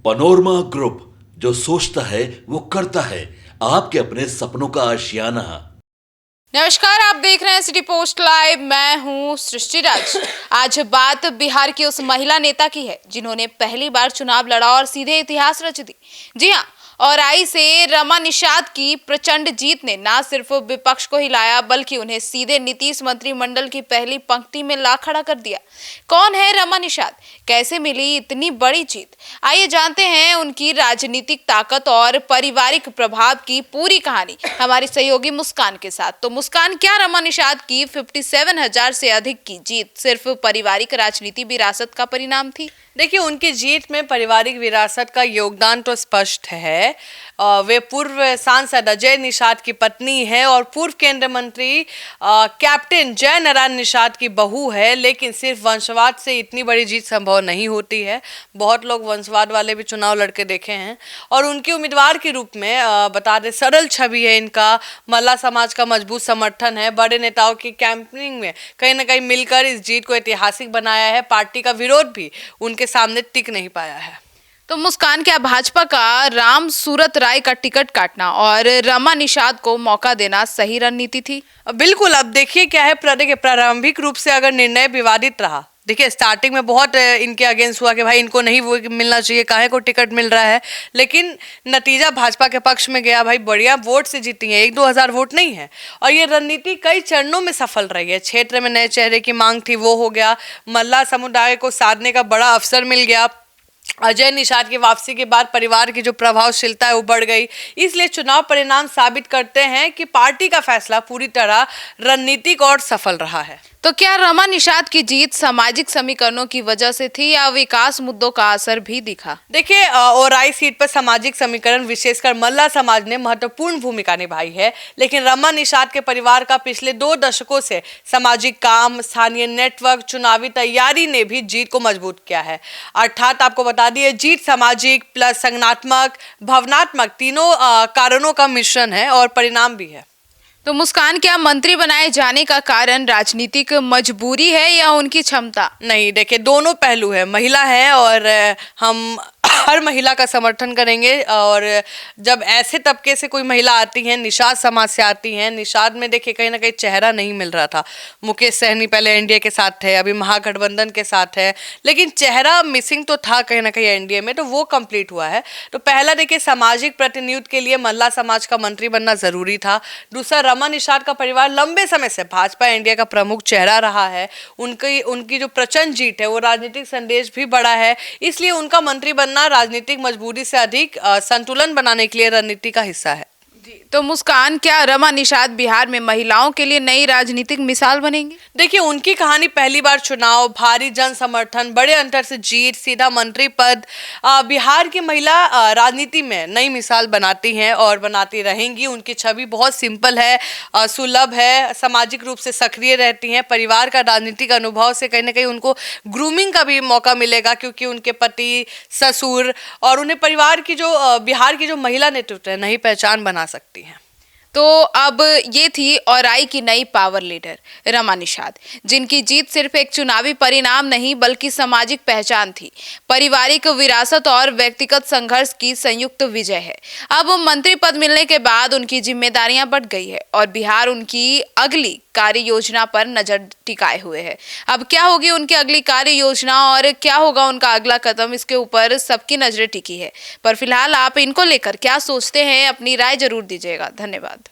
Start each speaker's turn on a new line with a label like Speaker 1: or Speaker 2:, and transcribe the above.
Speaker 1: Panorama group, जो सोचता है वो करता है। आपके अपने सपनों का आशियाना।
Speaker 2: नमस्कार, आप देख रहे हैं सिटी पोस्ट लाइव। मैं हूं सृष्टि राज। आज बात बिहार की उस महिला नेता की है जिन्होंने पहली बार चुनाव लड़ा और सीधे इतिहास रच दी। जी हां, औराई से रमा निषाद की प्रचंड जीत ने न सिर्फ विपक्ष को हिलाया बल्कि उन्हें सीधे नीतीश मंत्रिमंडल की पहली पंक्ति में ला खड़ा कर दिया। कौन है रमा निषाद, कैसे मिली इतनी बड़ी जीत? आइए जानते हैं उनकी राजनीतिक ताकत और पारिवारिक प्रभाव की पूरी कहानी हमारी सहयोगी मुस्कान के साथ। तो मुस्कान, क्या रमा निषाद की 57,000 से अधिक की जीत सिर्फ पारिवारिक राजनीति विरासत का परिणाम थी?
Speaker 3: देखिए, उनकी जीत में पारिवारिक विरासत का योगदान तो स्पष्ट है। वे पूर्व सांसद अजय निषाद की पत्नी है और पूर्व केंद्रीय मंत्री कैप्टन जय नारायण निषाद की बहू है। लेकिन सिर्फ वंशवाद से इतनी बड़ी जीत संभव नहीं होती है। बहुत लोग वंशवाद वाले भी चुनाव लड़के देखे हैं और उनके उम्मीदवार के रूप में बता दें, सरल छवि है इनका, मल्ला समाज का मजबूत समर्थन है। बड़े नेताओं की कैंपेनिंग में कहीं ना कहीं मिलकर इस जीत को ऐतिहासिक बनाया है। पार्टी का विरोध भी उनके सामने टिक नहीं पाया है।
Speaker 2: तो मुस्कान, क्या भाजपा का राम सूरत राय का टिकट काटना और रमा निषाद को मौका देना सही रणनीति थी?
Speaker 3: बिल्कुल। अब देखिए क्या है, प्रारंभिक रूप से अगर निर्णय विवादित रहा, देखिए स्टार्टिंग में बहुत इनके अगेंस्ट हुआ कि भाई इनको नहीं वो मिलना चाहिए, काहे को टिकट मिल रहा है। लेकिन नतीजा भाजपा के पक्ष में गया। भाई बढ़िया वोट से जीती है, 1-2 हज़ार वोट नहीं है। और ये रणनीति कई चरणों में सफल रही है। क्षेत्र में नए चेहरे की मांग थी, वो हो गया। मल्ला समुदाय को साधने का बड़ा अवसर मिल गया। अजय निषाद की वापसी के बाद परिवार की जो प्रभावशीलता है वो बढ़ गई। इसलिए चुनाव परिणाम साबित करते हैं कि पार्टी का फैसला पूरी तरह रणनीतिक और सफल रहा है।
Speaker 2: तो क्या रमा निषाद की जीत सामाजिक समीकरणों की वजह से थी या विकास मुद्दों का असर भी दिखा?
Speaker 3: देखिए, औराई सीट पर सामाजिक समीकरण, विशेषकर मल्ला समाज ने महत्वपूर्ण भूमिका निभाई है। लेकिन रमा निषाद के परिवार का पिछले 2 दशकों से सामाजिक काम, स्थानीय नेटवर्क, चुनावी तैयारी ने भी जीत को मजबूत किया है। अर्थात आपको बता दिए, जीत सामाजिक प्लस संगठनात्मक, भावनात्मक तीनों कारणों का मिश्रण है और परिणाम भी है।
Speaker 2: तो मुस्कान, क्या मंत्री बनाए जाने का कारण राजनीतिक मजबूरी है या उनकी क्षमता?
Speaker 3: नहीं, देखिए दोनों पहलू है। महिला है और हम हर महिला का समर्थन करेंगे। और जब ऐसे तबके से कोई महिला आती है, निषाद समाज से आती हैं, निषाद में देखिए कहीं ना कहीं चेहरा नहीं मिल रहा था। मुकेश सहनी पहले एनडीए के साथ थे, अभी महागठबंधन के साथ है, लेकिन चेहरा मिसिंग तो था कहीं ना कहीं एनडीए में, तो वो कंप्लीट हुआ है। तो पहला देखिए, सामाजिक प्रतिनिधित्व के लिए मल्ला समाज का मंत्री बनना जरूरी था। दूसरा, रमा निषाद का परिवार लंबे समय से भाजपा एनडीए का प्रमुख चेहरा रहा है। उनकी जो प्रचंड जीत है वो राजनीतिक संदेश भी बड़ा है। इसलिए उनका मंत्री बनना राजनीतिक मजबूरी से अधिक संतुलन बनाने के लिए रणनीति का हिस्सा है।
Speaker 2: तो मुस्कान, क्या रमा निषाद बिहार में महिलाओं के लिए नई राजनीतिक मिसाल बनेंगी?
Speaker 3: देखिए, उनकी कहानी पहली बार चुनाव, भारी जन समर्थन, बड़े अंतर से जीत, सीधा मंत्री पद बिहार की महिला राजनीति में नई मिसाल बनाती हैं और बनाती रहेंगी। उनकी छवि बहुत सिंपल है, सुलभ है, सामाजिक रूप से सक्रिय रहती हैं। परिवार का राजनीतिक अनुभव से कहीं ना कहीं उनको ग्रूमिंग का भी मौका मिलेगा, क्योंकि उनके पति, ससुर और उन्हें परिवार की जो बिहार की जो महिला नेतृत्व है नई पहचान बना सकती हैं।
Speaker 2: तो अब ये थी औराई की नई पावर लीडर रमा निषाद, जिनकी जीत सिर्फ एक चुनावी परिणाम नहीं बल्कि सामाजिक पहचान थी, पारिवारिक विरासत और व्यक्तिगत संघर्ष की संयुक्त विजय है। अब मंत्री पद मिलने के बाद उनकी जिम्मेदारियां बढ़ गई है और बिहार उनकी अगली कार्य योजना पर नजर टिकाए हुए है। अब क्या होगी उनकी अगली कार्य योजना और क्या होगा उनका अगला कदम, इसके ऊपर सबकी नजरें टिकी है। पर फिलहाल आप इनको लेकर क्या सोचते हैं, अपनी राय जरूर दीजिएगा। धन्यवाद।